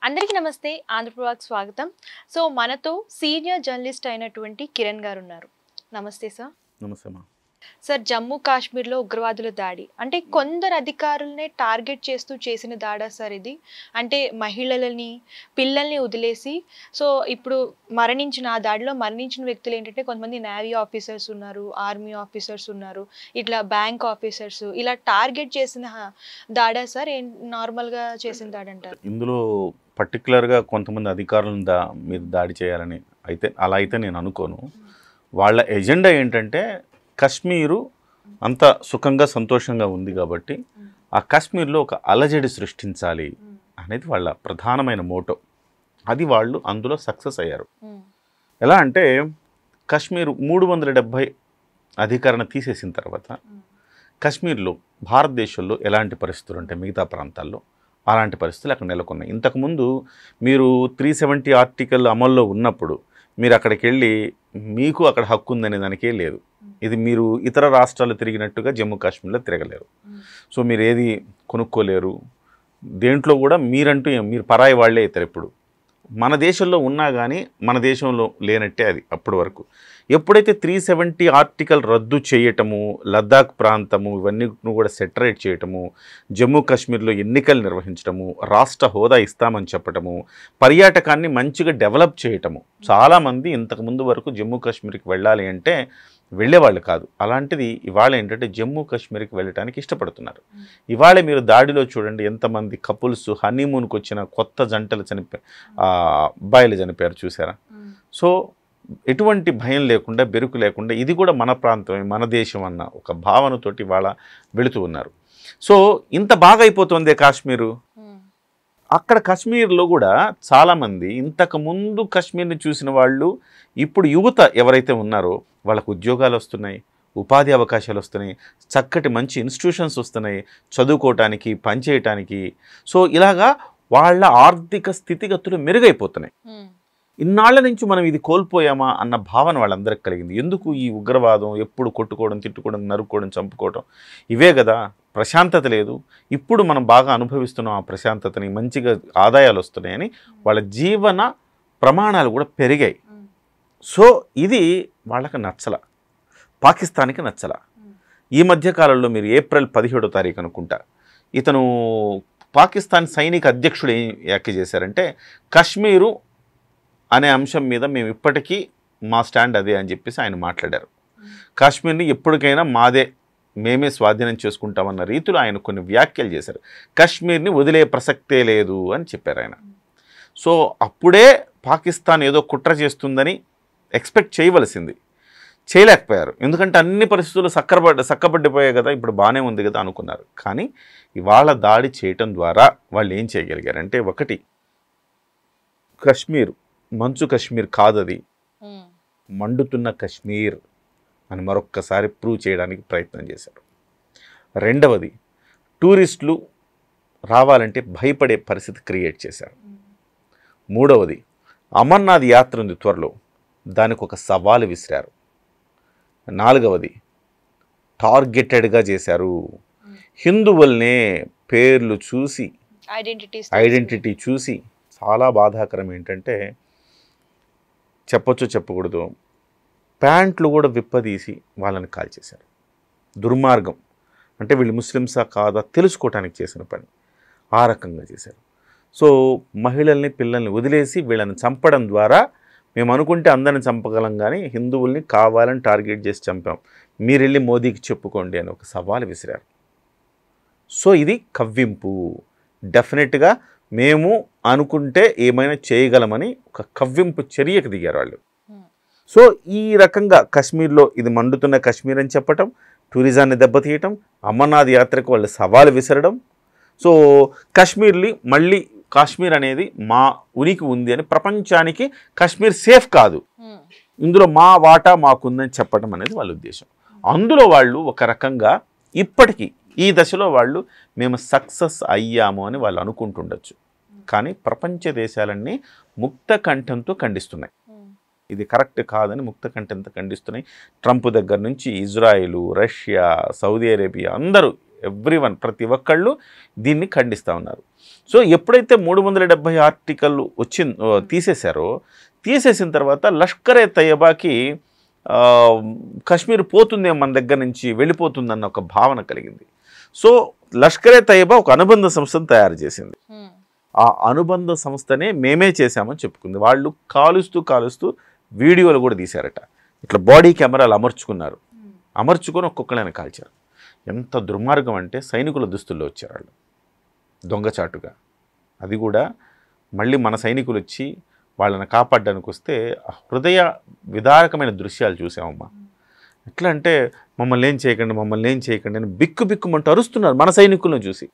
అందరికీ నమస్తే. ఆంధ్రప్రభకి స్వాగతం. సో మనతో సీనియర్ జర్నలిస్ట్ అయినటువంటి కిరణ్ గారు ఉన్నారు. నమస్తే సార్. నమస్తే అమ్మా. సార్, జమ్మూ కాశ్మీర్లో ఉగ్రవాదుల దాడి అంటే కొందరు అధికారులనే టార్గెట్ చేస్తూ చేసిన దాడా సార్ ఇది? అంటే మహిళలని, పిల్లల్ని వదిలేసి సో ఇప్పుడు ఆ దాడిలో మరణించిన వ్యక్తులు ఏంటంటే కొంతమంది నేవీ ఆఫీసర్స్ ఉన్నారు, ఆర్మీ ఆఫీసర్స్ ఉన్నారు, ఇట్లా బ్యాంక్ ఆఫీసర్స్, ఇలా టార్గెట్ చేసిన దాడా సార్? నార్మల్గా చేసిన దాడి అంటారు? ఇందులో పర్టికులర్గా కొంతమంది అధికారులను మీరు దాడి చేయాలని అయితే అలా అయితే నేను అనుకోను. వాళ్ళ ఎజెండా ఏంటంటే కశ్మీరు అంత సుఖంగా సంతోషంగా ఉంది కాబట్టి ఆ కశ్మీర్లో ఒక అలజడి సృష్టించాలి అనేది వాళ్ళ ప్రధానమైన మోటో. అది వాళ్ళు అందులో సక్సెస్ అయ్యారు. ఎలా అంటే కశ్మీరు 370 అధికారణ తీసేసిన తర్వాత కశ్మీర్లో భారతదేశంలో ఎలాంటి పరిస్థితులు ఉంటాయి మిగతా ప్రాంతాల్లో అలాంటి పరిస్థితులు అక్కడ నెలకొన్నాయి. ఇంతకుముందు మీరు 370 ఆర్టికల్ అమల్లో ఉన్నప్పుడు మీరు అక్కడికి వెళ్ళి మీకు అక్కడ హక్కు ఉందనే దానికే లేదు. ఇది మీరు ఇతర రాష్ట్రాలు తిరిగినట్టుగా జమ్మూ కాశ్మీర్లో తిరగలేరు. సో మీరు ఏది కొనుక్కోలేరు, దేంట్లో కూడా మీరు పరాయి వాళ్ళే అవుతారు. ఇప్పుడు మన దేశంలో ఉన్నా కానీ మన దేశంలో లేనట్టే అది అప్పటి వరకు. ఎప్పుడైతే 370 ఆర్టికల్ రద్దు చేయటము, లద్దాఖ్ ప్రాంతము ఇవన్నీ కూడా సెటరేట్ చేయటము, జమ్మూ కాశ్మీర్లో ఎన్నికలు నిర్వహించడము, రాష్ట్ర హోదా ఇస్తామని చెప్పటము, పర్యాటకాన్ని మంచిగా డెవలప్ చేయటము. చాలామంది ఇంతకుముందు వరకు జమ్మూ కాశ్మీర్కి వెళ్ళాలి అంటే వెళ్ళేవాళ్ళు కాదు. అలాంటిది ఇవాళ ఏంటంటే జమ్మూ కాశ్మీర్కి వెళ్ళటానికి ఇష్టపడుతున్నారు. ఇవాళ మీరు దాడిలో చూడండి ఎంతమంది కపుల్స్ హనీమూన్కి వచ్చిన కొత్త జంటలు అబ్బాయిలు చనిపోయారు చూసారా. సో ఎటువంటి భయం లేకుండా, బెరుకు లేకుండా ఇది కూడా మన ప్రాంతమే, మన దేశం అన్న ఒక భావనతోటి వాళ్ళ వెళుతూ ఉన్నారు. సో ఇంత బాగా అయిపోతుంది కాశ్మీరు. అక్కడ కాశ్మీర్లో కూడా చాలామంది ఇంతకుముందు కాశ్మీర్ని చూసిన వాళ్ళు ఇప్పుడు యువత ఎవరైతే ఉన్నారో వాళ్ళకు ఉద్యోగాలు వస్తున్నాయి, ఉపాధి అవకాశాలు వస్తున్నాయి, చక్కటి మంచి ఇన్స్టిట్యూషన్స్ వస్తున్నాయి చదువుకోవటానికి, పనిచేయటానికి. సో ఇలాగా వాళ్ళ ఆర్థిక స్థితిగతులు మెరుగైపోతున్నాయి. ఇన్నాళ్ల నుంచి మనం ఇది కోల్పోయామా అన్న భావన వాళ్ళందరికీ కలిగింది. ఎందుకు ఈ ఉగ్రవాదం, ఎప్పుడు కొట్టుకోవడం, తిట్టుకోవడం, నరుక్కోవడం, చంపుకోవడం, ఇవే కదా, ప్రశాంతత లేదు. ఇప్పుడు మనం బాగా అనుభవిస్తున్నాం ఆ ప్రశాంతతని, మంచిగా ఆదాయాలు వస్తున్నాయని వాళ్ళ జీవన ప్రమాణాలు కూడా పెరిగాయి. సో ఇది వాళ్ళకి నచ్చల, పాకిస్తాన్కి నచ్చల. ఈ మధ్యకాలంలో మీరు ఏప్రిల్ 17వ తారీఖు అనుకుంటా ఇతను పాకిస్తాన్ సైనిక అధ్యక్షుడు ఏం వ్యాఖ్య చేశారంటే కాశ్మీరు అనే అంశం మీద మేము ఇప్పటికీ మా స్టాండ్ అదే అని చెప్పేసి ఆయన మాట్లాడారు. కాశ్మీర్ని ఎప్పటికైనా మాదే, మేమే స్వాధీనం చేసుకుంటామన్న రీతిలో ఆయన కొన్ని వ్యాఖ్యలు చేశారు. కాశ్మీర్ని వదిలే ప్రసక్తే లేదు అని చెప్పారు ఆయన. సో అప్పుడే పాకిస్తాన్ ఏదో కుట్ర చేస్తుందని ఎక్స్పెక్ట్ చేయవలసింది, చేయలేకపోయారు. ఎందుకంటే అన్ని పరిస్థితులు చక్కబడిపోయాయి కదా, ఇప్పుడు బాగానే ఉంది కదా అనుకున్నారు. కానీ ఇవాళ దాడి చేయటం ద్వారా వాళ్ళు ఏం చేయగలిగారంటే, ఒకటి, కాశ్మీర్ మంచు కాశ్మీర్ కాదది, మండుతున్న కాశ్మీర్ అని మరొక్కసారి ప్రూవ్ చేయడానికి ప్రయత్నం చేశారు. రెండవది, టూరిస్టులు రావాలంటే భయపడే పరిస్థితి క్రియేట్ చేశారు. మూడవది, అమర్నాథ్ యాత్ర ఉంది త్వరలో, దానికి ఒక సవాలు విసిరారు. నాలుగవది, టార్గెటెడ్గా చేశారు. హిందువుల్నే పేర్లు చూసి, ఐడెంటిటీ చూసి, చాలా బాధాకరం ఏంటంటే చెప్పొచ్చు చెప్పకూడదు, ప్యాంట్లు కూడా విప్పదీసి వాళ్ళని కాల్చేశారు. దుర్మార్గం. అంటే వీళ్ళు ముస్లిమ్సా కాదా తెలుసుకోవటానికి చేసిన పని ఆ రకంగా చేశారు. సో మహిళల్ని, పిల్లల్ని వదిలేసి వీళ్ళని చంపడం ద్వారా మేము అనుకుంటే అందరిని చంపగలం కానీ హిందువుల్ని కావాలని టార్గెట్ చేసి చంపాం, మీరు వెళ్ళి మోదీకి చెప్పుకోండి అని ఒక సవాలు విసిరారు. సో ఇది కవ్వింపు. డెఫినెట్గా మేము అనుకుంటే ఏమైనా చేయగలమని ఒక కవ్వింపు చర్యకు దిగారు వాళ్ళు. సో ఈ రకంగా కాశ్మీర్లో ఇది మండుతున్న కాశ్మీర్ అని చెప్పటం, టూరిజాన్ని దెబ్బతీయటం, అమర్నాథ్ యాత్రకు వాళ్ళు సవాలు విసరడం. సో మళ్ళీ కాశ్మీర్ అనేది మా ఉనికి ఉంది అని ప్రపంచానికి, కాశ్మీర్ సేఫ్ కాదు, ఇందులో మా వాటా మాకుందని చెప్పడం అనేది వాళ్ళ ఉద్దేశం. అందులో వాళ్ళు ఒక రకంగా ఇప్పటికీ ఈ దశలో వాళ్ళు మేము సక్సెస్ అయ్యాము అని వాళ్ళు అనుకుంటుండొచ్చు. కానీ ప్రపంచ దేశాలన్నీ ముక్త కంఠంతో ఖండిస్తున్నాయి, ఇది కరెక్ట్ కాదని ముక్త కంఠంతో ఖండిస్తున్నాయి. ట్రంప్ దగ్గర నుంచి ఇజ్రాయిలు, రష్యా, సౌదీ అరేబియా అందరూ, ఎవ్రీవన్, ప్రతి ఒక్కళ్ళు దీన్ని ఖండిస్తూ ఉన్నారు. సో ఎప్పుడైతే 370 ఆర్టికల్ తీసేశారో, తీసేసిన తర్వాత లష్కరే తయ్యబాకి కాశ్మీర్ పోతుందేమో మన దగ్గర నుంచి, వెళ్ళిపోతుందన్న ఒక భావన కలిగింది. సో లష్కరే తయ్యబా ఒక అనుబంధ సంస్థను తయారు చేసింది. ఆ అనుబంధ సంస్థనే మేమే చేశామని చెప్పుకుంది. వాళ్ళు కాలుస్తూ వీడియోలు కూడా తీశారట. ఇట్లా బాడీ కెమెరాలు అమర్చుకొని ఒక్కొక్కళ్ళని కాల్చారు. ఎంత దుర్మార్గం అంటే సైనికుల దుస్తుల్లో వచ్చారు వాళ్ళు దొంగచాటుగా. అది కూడా మళ్ళీ మన సైనికులు వచ్చి వాళ్ళని కాపాడడానికి వస్తే హృదయ విదారకమైన దృశ్యాలు చూసామమ్మా. ఎట్లా అంటే మమ్మల్ని ఏం చేయకండి అని బిక్కుమంటూ అరుస్తున్నారు మన సైనికులను చూసి.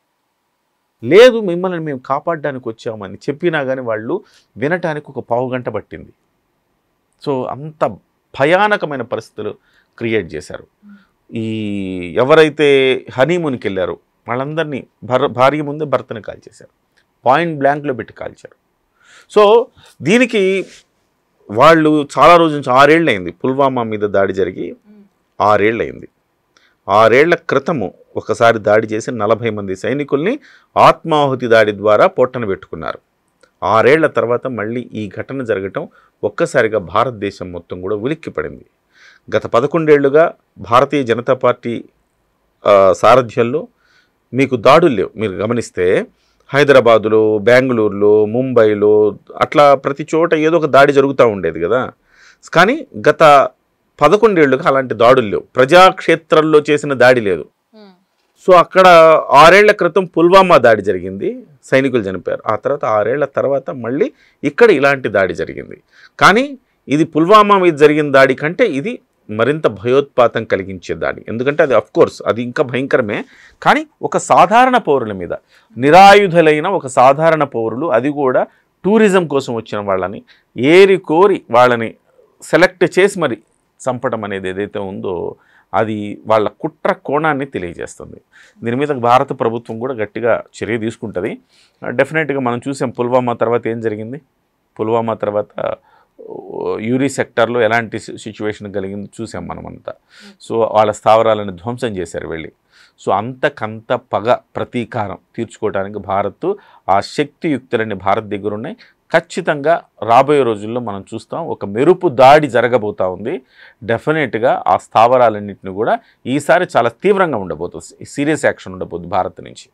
లేదు, మిమ్మల్ని మేము కాపాడడానికి వచ్చామని చెప్పినా కానీ వాళ్ళు వినటానికి ఒక పావుగంట పట్టింది. సో అంత భయానకమైన పరిస్థితులు క్రియేట్ చేశారు. ఈ ఎవరైతే హనీమూన్కి వెళ్ళారో వాళ్ళందరినీ భార్య ముందే భర్తని కాల్చేశారు, పాయింట్ బ్లాంక్లో పెట్టి కాల్చారు. సో దీనికి వాళ్ళు చాలా రోజు నుంచి 6 ఏళ్ళు అయింది పుల్వామా మీద దాడి జరిగి, 6 ఏళ్ళు అయింది. 6 ఏళ్ల క్రితము ఒకసారి దాడి చేసి 40 మంది సైనికుల్ని ఆత్మాహుతి దాడి ద్వారా పొట్టన పెట్టుకున్నారు. 6 ఏళ్ల తర్వాత మళ్ళీ ఈ ఘటన జరగటం ఒక్కసారిగా భారతదేశం మొత్తం కూడా ఉలిక్కిపడింది. గత 11 ఏళ్లుగా భారతీయ జనతా పార్టీ సారథ్యంలో మీకు దాడులు లేవు. మీరు గమనిస్తే హైదరాబాదులో, బెంగళూరులో, ముంబైలో అట్లా ప్రతి చోట ఏదో ఒక దాడి జరుగుతూ ఉండేది కదా. కానీ గత 11 ఏళ్లుగా అలాంటి దాడులు లేవు. ప్రజాక్షేత్రంలో చేసిన దాడి లేదు. సో అక్కడ 6 ఏళ్ల క్రితం పుల్వామా దాడి జరిగింది, సైనికులు చనిపోయారు. ఆ తర్వాత 6 ఏళ్ల తర్వాత మళ్ళీ ఇక్కడ ఇలాంటి దాడి జరిగింది. కానీ ఇది పుల్వామా మీద జరిగిన దాడి కంటే ఇది మరింత భయోత్పాతం కలిగించే దాడి. ఎందుకంటే అది అఫ్కోర్స్ అది ఇంకా భయంకరమే. కానీ ఒక సాధారణ పౌరుల మీద, నిరాయుధులైన ఒక సాధారణ పౌరులు, అది కూడా టూరిజం కోసం వచ్చిన వాళ్ళని ఏరి కోరి వాళ్ళని సెలెక్ట్ చేసి మరి చంపడం అనేది ఏదైతే ఉందో అది వాళ్ళ కుట్ర కోణాన్ని తెలియజేస్తుంది. దీని మీద భారత ప్రభుత్వం కూడా గట్టిగా చర్య తీసుకుంటుంది. డెఫినెట్గా మనం చూసాం పుల్వామా తర్వాత ఏం జరిగింది. పుల్వామా తర్వాత యూరీ సెక్టార్లో ఎలాంటి సిచ్యువేషన్ కలిగింది చూసాం మనమంతా. సో వాళ్ళ స్థావరాలను ధ్వంసం చేశారు వెళ్ళి. సో అంతకంత పగ ప్రతీకారం తీర్చుకోవడానికి భారత్ ఆ శక్తియుక్తులన్నీ భారత్ దగ్గర ఉన్నాయి. ఖచ్చితంగా రాబోయే రోజుల్లో మనం చూస్తాం ఒక మెరుపు దాడి జరగబోతూ ఉంది. డెఫినెట్గా ఆ స్థావరాలన్నింటినీ కూడా ఈసారి చాలా తీవ్రంగా ఉండబోతుంది, సీరియస్ యాక్షన్ ఉండబోతుంది భారత్ నుంచి.